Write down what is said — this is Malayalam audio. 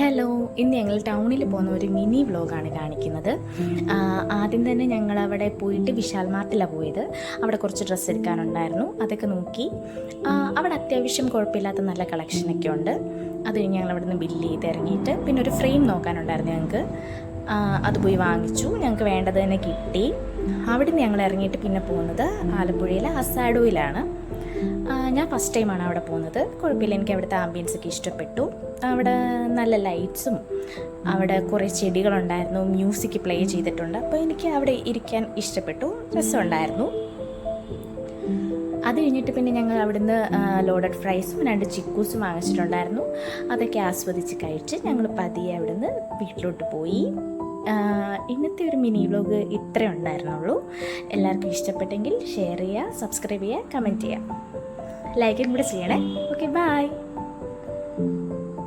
ഹലോ, ഇന്ന് ഞങ്ങൾ ടൗണിൽ പോകുന്ന ഒരു മിനി വ്ലോഗാണ് കാണിക്കുന്നത്. ആദ്യം തന്നെ ഞങ്ങൾ അവിടെ പോയിട്ട് വിശാൽ മാർട്ടിലാണ് പോയത്. അവിടെ കുറച്ച് ഡ്രസ്സ് എടുക്കാനുണ്ടായിരുന്നു, അതൊക്കെ നോക്കി. അവിടെ അത്യാവശ്യം കുഴപ്പമില്ലാത്ത നല്ല കളക്ഷനൊക്കെ ഉണ്ട്. അത് കഴിഞ്ഞ് ഞങ്ങൾ അവിടെ നിന്ന് ബില്ല് ചെയ്ത് ഇറങ്ങിയിട്ട് പിന്നെ ഒരു ഫ്രെയിം നോക്കാനുണ്ടായിരുന്നു ഞങ്ങൾക്ക്. അത് പോയി വാങ്ങിച്ചു. ഞങ്ങൾക്ക് വേണ്ടത് തന്നെ കിട്ടി. അവിടെ നിന്ന് ഞങ്ങൾ ഇറങ്ങിയിട്ട് പിന്നെ പോകുന്നത് ആലപ്പുഴയിലെ അസാഡോയിലാണ്. ഞാൻ ഫസ്റ്റ് ടൈമാണ് അവിടെ പോകുന്നത്. കുഴപ്പമില്ല, എനിക്ക് അവിടുത്തെ ആംബിയൻസൊക്കെ ഇഷ്ടപ്പെട്ടു. അവിടെ നല്ല ലൈറ്റ്സും അവിടെ കുറേ ചെടികളുണ്ടായിരുന്നു, മ്യൂസിക് പ്ലേ ചെയ്തിട്ടുണ്ട്. അപ്പോൾ എനിക്ക് അവിടെ ഇരിക്കാൻ ഇഷ്ടപ്പെട്ടു, രസമുണ്ടായിരുന്നു. അത് കഴിഞ്ഞിട്ട് പിന്നെ ഞങ്ങൾ അവിടുന്ന് ലോഡഡ് ഫ്രൈസും 2 ചിക്കൂസും വാങ്ങിച്ചിട്ടുണ്ടായിരുന്നു. അതൊക്കെ ആസ്വദിച്ച് കഴിച്ച് ഞങ്ങൾ പതിയെ അവിടുന്ന് വീട്ടിലോട്ട് പോയി. ഇന്നത്തെ ഒരു മിനി വ്ലോഗ് ഇത്രേ ഉണ്ടായിരുന്നുള്ളൂ. എല്ലാവർക്കും ഇഷ്ടപ്പെട്ടെങ്കിൽ ഷെയർ ചെയ്യുക, സബ്സ്ക്രൈബ് ചെയ്യുക, കമൻറ്റ് ചെയ്യുക, ലൈക്കും കൂടെ ചെയ്യണേ. Okay, by.